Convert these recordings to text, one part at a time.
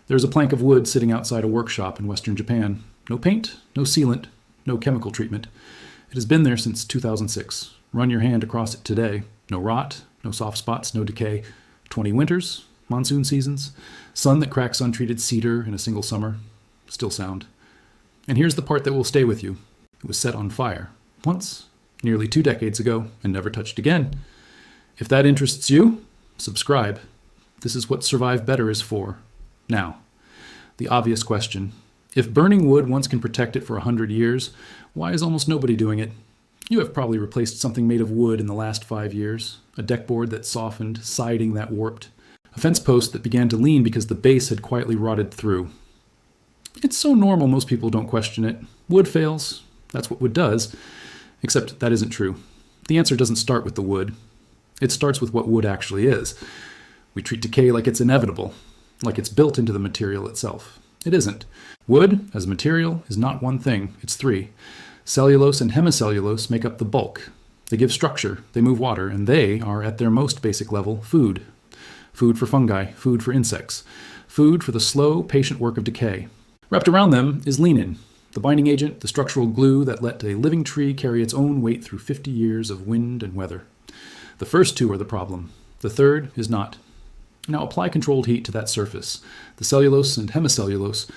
There's a plank of wood sitting outside a workshop in western Japan. No paint, no sealant, no chemical treatment. It has been there since 2006. Run your hand across it today. No rot, no soft spots, no decay. 20 winters, monsoon seasons, sun that cracks untreated cedar in a single summer. Still sound. And here's the part that will stay with you. It was set on fire. Once, nearly 2 decades ago, and never touched again. If that interests you, subscribe. This is what Survive Better is for. Now, the obvious question. If burning wood once can protect it for 100 years, why is almost nobody doing it? You have probably replaced something made of wood in the last 5 years. A deck board that softened, siding that warped. A fence post that began to lean because the base had quietly rotted through. It's so normal most people don't question it. Wood fails. That's what wood does. Except that isn't true. The answer doesn't start with the wood. It starts with what wood actually is. We treat decay like it's inevitable, like it's built into the material itself. It isn't. Wood, as a material, is not one thing, it's 3. Cellulose and hemicellulose make up the bulk. They give structure, they move water, and they are, at their most basic level, food. Food for fungi, food for insects, food for the slow, patient work of decay. Wrapped around them is lignin, the binding agent, the structural glue that let a living tree carry its own weight through 50 years of wind and weather. The first 2 are the problem. The third is not. Now apply controlled heat to that surface. The cellulose and hemicellulose,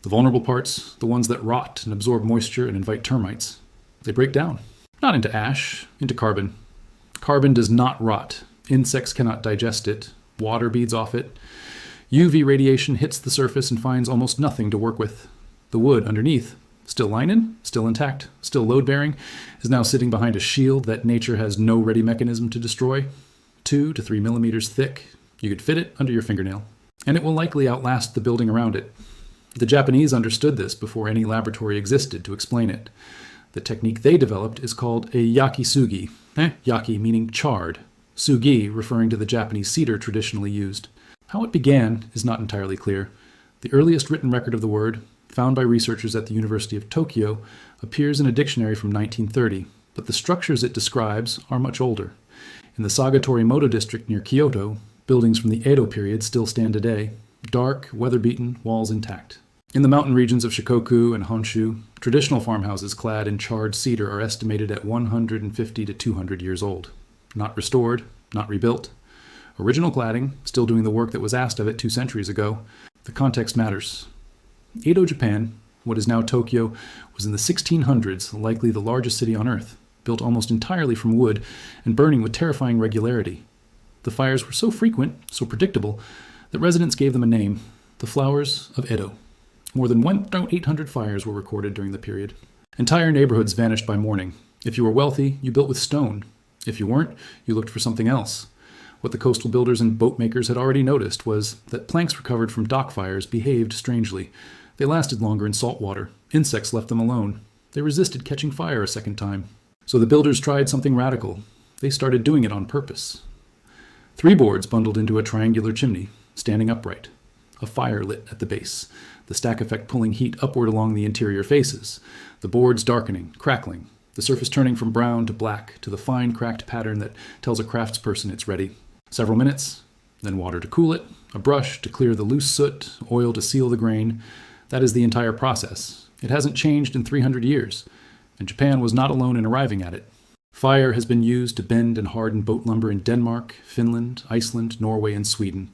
the vulnerable parts, the ones that rot and absorb moisture and invite termites, they break down. Not into ash, into carbon. Carbon does not rot. Insects cannot digest it. Water beads off it. UV radiation hits the surface and finds almost nothing to work with. The wood underneath, still linen, still intact, still load-bearing, is now sitting behind a shield that nature has no ready mechanism to destroy. 2 to 3 millimeters thick. You could fit it under your fingernail. And it will likely outlast the building around it. The Japanese understood this before any laboratory existed to explain it. The technique they developed is called a yakisugi. Yaki meaning charred. Sugi referring to the Japanese cedar traditionally used. How it began is not entirely clear. The earliest written record of the word, found by researchers at the University of Tokyo, appears in a dictionary from 1930, but the structures it describes are much older. In the Sagatorimoto district near Kyoto, buildings from the Edo period still stand today, dark, weather-beaten, walls intact. In the mountain regions of Shikoku and Honshu, traditional farmhouses clad in charred cedar are estimated at 150 to 200 years old. Not restored, not rebuilt. Original cladding, still doing the work that was asked of it 2 centuries ago. The context matters. Edo, Japan, what is now Tokyo, was in the 1600s likely the largest city on Earth, built almost entirely from wood and burning with terrifying regularity. The fires were so frequent, so predictable, that residents gave them a name, the Flowers of Edo. More than 1,800 fires were recorded during the period. Entire neighborhoods vanished by morning. If you were wealthy, you built with stone. If you weren't, you looked for something else. What the coastal builders and boat makers had already noticed was that planks recovered from dock fires behaved strangely. They lasted longer in salt water. Insects left them alone. They resisted catching fire a second time. So the builders tried something radical. They started doing it on purpose. 3 boards bundled into a triangular chimney, standing upright. A fire lit at the base, the stack effect pulling heat upward along the interior faces, the boards darkening, crackling, the surface turning from brown to black to the fine cracked pattern that tells a craftsperson it's ready. Several minutes, then water to cool it, a brush to clear the loose soot, oil to seal the grain. That is the entire process. It hasn't changed in 300 years, and Japan was not alone in arriving at it. Fire has been used to bend and harden boat lumber in Denmark, Finland, Iceland, Norway, and Sweden.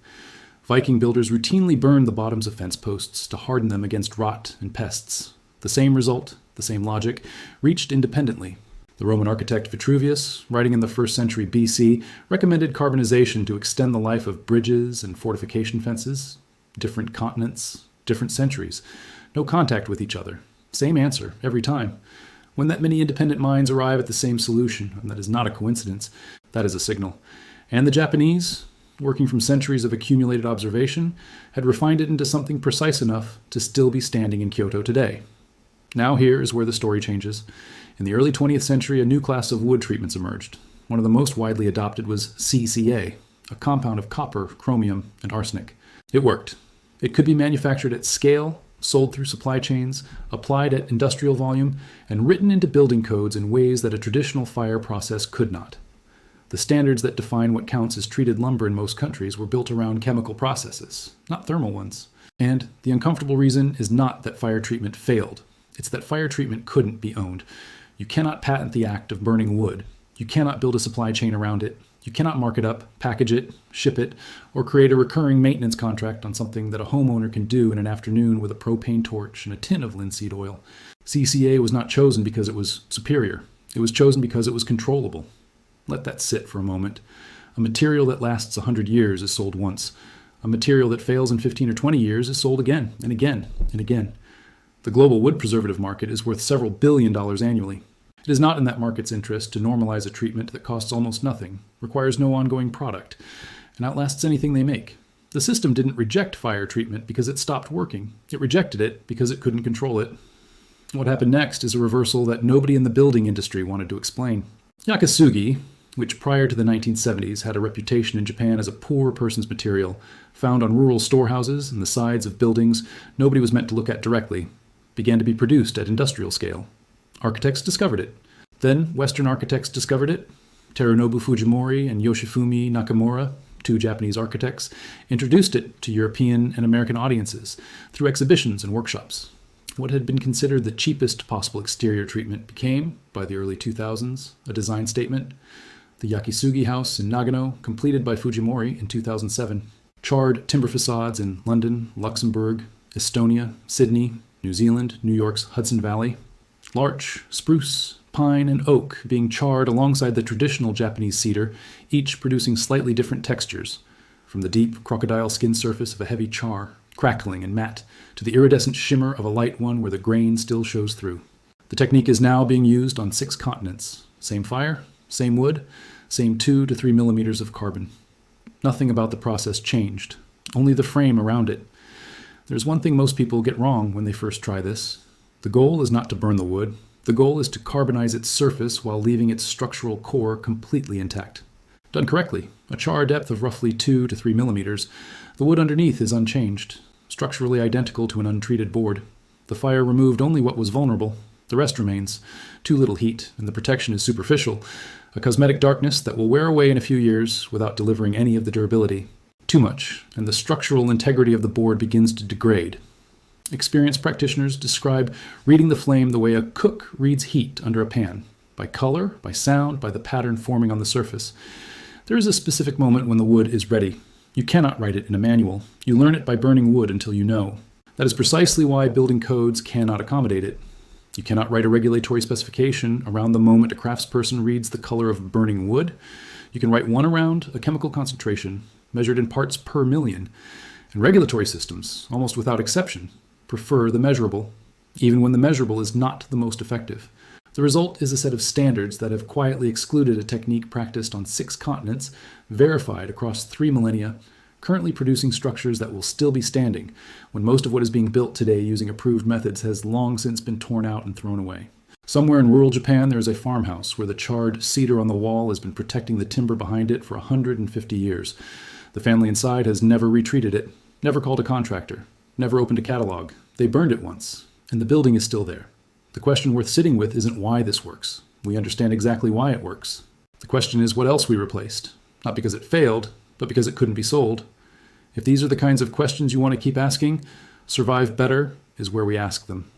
Viking builders routinely burned the bottoms of fence posts to harden them against rot and pests. The same result, the same logic, reached independently. The Roman architect Vitruvius, writing in the 1st century BC, recommended carbonization to extend the life of bridges and fortification fences. Different continents, different centuries. No contact with each other. Same answer, every time. When that many independent minds arrive at the same solution, and that is not a coincidence, that is a signal. And the Japanese, working from centuries of accumulated observation, had refined it into something precise enough to still be standing in Kyoto today. Now here is where the story changes. In the early 20th century, a new class of wood treatments emerged. One of the most widely adopted was CCA, a compound of copper, chromium, and arsenic. It worked. It could be manufactured at scale, sold through supply chains, applied at industrial volume, and written into building codes in ways that a traditional fire process could not. The standards that define what counts as treated lumber in most countries were built around chemical processes, not thermal ones. And the uncomfortable reason is not that fire treatment failed. It's that fire treatment couldn't be owned. You cannot patent the act of burning wood. You cannot build a supply chain around it. You cannot mark it up, package it, ship it, or create a recurring maintenance contract on something that a homeowner can do in an afternoon with a propane torch and a tin of linseed oil. CCA was not chosen because it was superior. It was chosen because it was controllable. Let that sit for a moment. A material that lasts 100 years is sold once. A material that fails in 15 or 20 years is sold again and again and again. The global wood preservative market is worth several billion dollars annually. It is not in that market's interest to normalize a treatment that costs almost nothing, requires no ongoing product, and outlasts anything they make. The system didn't reject fire treatment because it stopped working. It rejected it because it couldn't control it. What happened next is a reversal that nobody in the building industry wanted to explain. Yakisugi, which prior to the 1970s had a reputation in Japan as a poor person's material, found on rural storehouses and the sides of buildings nobody was meant to look at directly, began to be produced at industrial scale. Architects discovered it. Then Western architects discovered it. Terunobu Fujimori and Yoshifumi Nakamura, two Japanese architects, introduced it to European and American audiences through exhibitions and workshops. What had been considered the cheapest possible exterior treatment became, by the early 2000s, a design statement. The Yakisugi house in Nagano, completed by Fujimori in 2007. Charred timber facades in London, Luxembourg, Estonia, Sydney, New Zealand, New York's Hudson Valley. Larch, spruce, pine, and oak being charred alongside the traditional Japanese cedar, each producing slightly different textures, from the deep crocodile skin surface of a heavy char, crackling and matte, to the iridescent shimmer of a light one where the grain still shows through. The technique is now being used on 6 continents. Same fire, same wood, same 2 to 3 millimeters of carbon. Nothing about the process changed, only the frame around it. There's one thing most people get wrong when they first try this. The goal is not to burn the wood. The goal is to carbonize its surface while leaving its structural core completely intact. Done correctly, a char depth of roughly 2 to 3 millimeters, the wood underneath is unchanged, structurally identical to an untreated board. The fire removed only what was vulnerable. The rest remains. Too little heat, and the protection is superficial, a cosmetic darkness that will wear away in a few years without delivering any of the durability. Too much, and the structural integrity of the board begins to degrade. Experienced practitioners describe reading the flame the way a cook reads heat under a pan, by color, by sound, by the pattern forming on the surface. There is a specific moment when the wood is ready. You cannot write it in a manual. You learn it by burning wood until you know. That is precisely why building codes cannot accommodate it. You cannot write a regulatory specification around the moment a craftsperson reads the color of burning wood. You can write one around a chemical concentration, measured in parts per million. And regulatory systems, almost without exception, prefer the measurable, even when the measurable is not the most effective. The result is a set of standards that have quietly excluded a technique practiced on 6 continents, verified across 3 millennia, currently producing structures that will still be standing, when most of what is being built today using approved methods has long since been torn out and thrown away. Somewhere in rural Japan there is a farmhouse where the charred cedar on the wall has been protecting the timber behind it for 150 years. The family inside has never retreated it, never called a contractor, never opened a catalog. They burned it once, and the building is still there. The question worth sitting with isn't why this works. We understand exactly why it works. The question is what else we replaced. Not because it failed, but because it couldn't be sold. If these are the kinds of questions you want to keep asking, Survive Better is where we ask them.